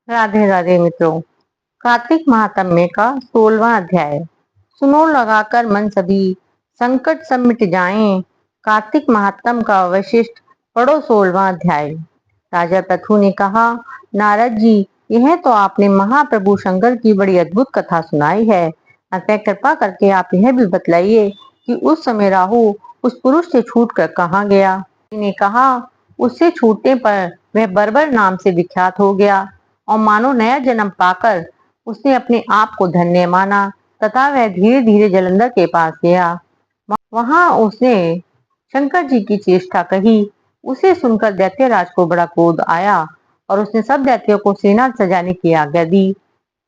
राधे राधे मित्रों। कार्तिक महात्म्य का 16वां अध्याय। सुनो लगाकर मन सभी, संकट सब मिट जाएं। कार्तिक महात्म का वशिष्ठ पढ़ो 16वां अध्याय। राजा पृथु ने कहा, नारद जी, यह तो आपने महाप्रभु शंकर की बड़ी अद्भुत कथा सुनाई है। अतः कृपा करके आप यह भी बतलाइए कि उस समय राहु उस पुरुष से छूटकर कहाँ गया। ने कहा, उससे छूटने पर वह बर्बर नाम से विख्यात हो गया और मानो नया जन्म पाकर उसने अपने आप को धन्य माना तथा वह धीरे धीरे जलंधर के पास गया। वहां उसने शंकर जी की चेष्टा कही। उसे सुनकर दैत्यराज को बड़ा क्रोध आया और उसने सब दैत्यों को सेना सजाने की आज्ञा दी।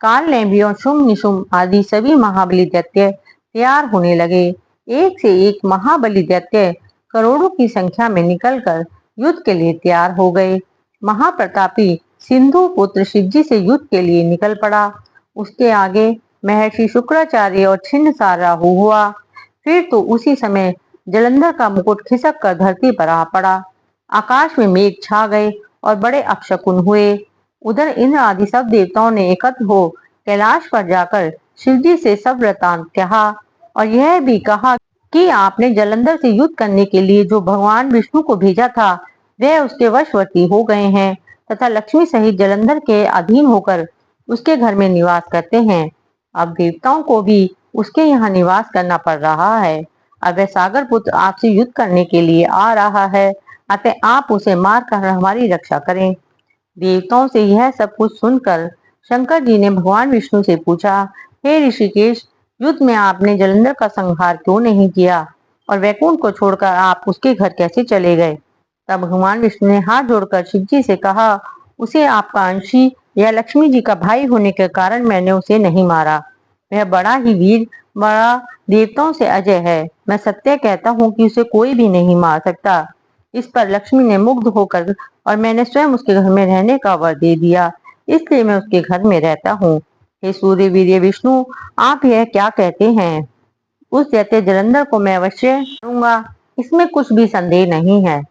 काल नेमी और शुंभ निशुंभ आदि सभी महाबली दैत्य तैयार होने लगे। एक से एक महाबली दैत्य करोड़ों की संख्या में निकलकर युद्ध के लिए तैयार हो गए। महाप्रतापी सिंधु पुत्र शिवजी से युद्ध के लिए निकल पड़ा। उसके आगे महर्षि शुक्राचार्य और छिन्नसार राहु हुआ। फिर तो उसी समय जलंधर का मुकुट खिसक कर धरती पर आ पड़ा। आकाश में मेघ छा गए और बड़े अपशकुन हुए। उधर इंद्र आदि सब देवताओं ने एकत्र हो कैलाश पर जाकर शिवजी से सब वृतांत कहा और यह भी कहा कि आपने जलंधर से युद्ध करने के लिए जो भगवान विष्णु को भेजा था वह उसके वशवर्ती हो गए हैं तथा लक्ष्मी सहित जलंधर के अधीन होकर उसके घर में निवास करते हैं। अब देवताओं को भी उसके यहाँ निवास करना पड़ रहा है। अब वह सागर पुत्र आपसे युद्ध करने के लिए आ रहा है, अतः आप उसे मार कर हमारी रक्षा करें। देवताओं से यह सब कुछ सुनकर शंकर जी ने भगवान विष्णु से पूछा, हे ऋषिकेश, युद्ध में आपने जलंधर का संहार क्यों नहीं किया और वैकुंठ को छोड़कर आप उसके घर कैसे चले गए। तब भगवान विष्णु ने हाथ जोड़कर शिव जी से कहा, उसे आपका अंशी या लक्ष्मी जी का भाई होने के कारण मैंने उसे नहीं मारा। वह बड़ा ही वीर, बड़ा देवताओं से अजय है। मैं सत्य कहता हूँ कि उसे कोई भी नहीं मार सकता। इस पर लक्ष्मी ने मुग्ध होकर और मैंने स्वयं उसके घर में रहने का वर दे दिया, इसलिए मैं उसके घर में रहता हूँ। हे सूर्य वीर्य विष्णु, आप यह क्या कहते हैं। उस दैत्य जलंधर को मैं अवश्य मारूंगा, इसमें कुछ भी संदेह नहीं है।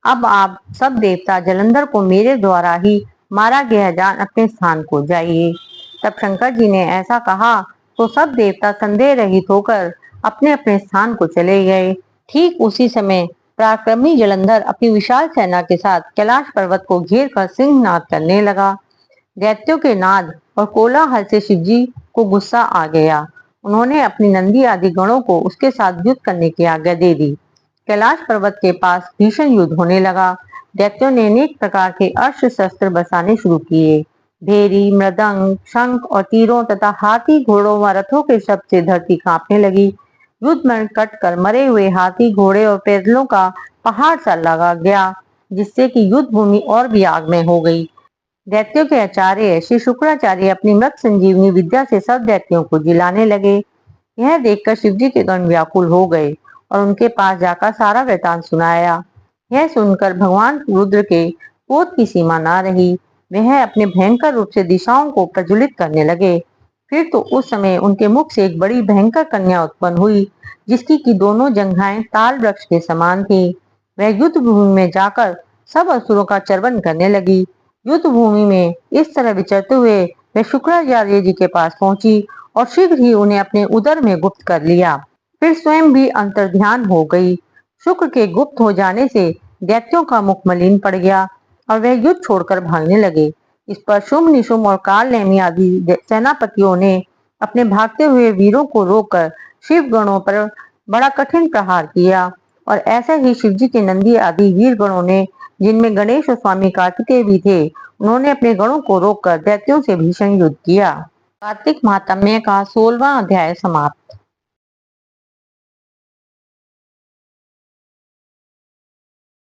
अब आप सब देवता जलंधर को मेरे द्वारा ही मारा गया जान अपने स्थान को जाइए। तब शंकर जी ने ऐसा कहा तो सब देवता संदेह रहित होकर अपने अपने स्थान को चले गए। ठीक उसी समय पराक्रमी जलंधर अपनी विशाल सेना के साथ कैलाश पर्वत को घेर कर सिंहनाद करने लगा। दैत्यों के नाद और कोलाहल से शिवजी को गुस्सा आ गया। उन्होंने अपनी नंदी आदि गणों को उसके साथ युद्ध करने की आज्ञा दे दी। कैलाश पर्वत के पास भीषण युद्ध होने लगा। दैत्यों ने अनेक प्रकार के अस्त्र शस्त्र बरसाने शुरू किए। भेरी, मृदंग, शंख और तीरों तथा हाथी, घोड़ों व रथों के शब्द से धरती कांपने लगी। युद्ध में कट कर मरे हुए हाथी, घोड़े और पैदलों का पहाड़ सा लगा गया, जिससे कि युद्ध भूमि और भी आगमय हो गई। दैत्यों के आचार्य श्री शुक्राचार्य अपनी मृत संजीवनी विद्या से सब दैत्यों को जिलाने लगे। यह देखकर शिवजी के गण व्याकुल हो गए और उनके पास जाकर सारा वृतांत सुनाया। यह सुनकर भगवान रुद्र के क्रोध की सीमा न रही। वह अपने भयंकर रूप से दिशाओं को प्रज्वलित करने लगे। फिर तो उस समय उनके मुख से एक बड़ी भयंकर कन्या उत्पन्न हुई, जिसकी की दोनों जंघाएं ताल वृक्ष के समान थी। वह युद्ध भूमि में जाकर सब असुरों का चर्वण करने लगी। युद्ध भूमि में इस तरह विचरते हुए वह शुक्राचार्य जी के पास पहुंची और शीघ्र ही उन्हें अपने उदर में गुप्त कर लिया। फिर स्वयं भी अंतर्ध्यान हो गई। शुक्र के गुप्त हो जाने से दैत्यों का मुख मलिन पड़ गया और वह युद्ध छोड़कर भागने लगे। इस पर शुंभ निशुंभ और काल नेमी आदि सेनापतियों ने अपने भागते हुए वीरों को रोककर शिव गणों पर बड़ा कठिन प्रहार किया और ऐसे ही शिवजी के नंदी आदि वीर गणों ने, जिनमें गणेश और स्वामी कार्तिकेय भी थे, उन्होंने अपने गणों को रोककर दैत्यों से भीषण युद्ध किया। कार्तिक महात्म्य का 16वां अध्याय समाप्त।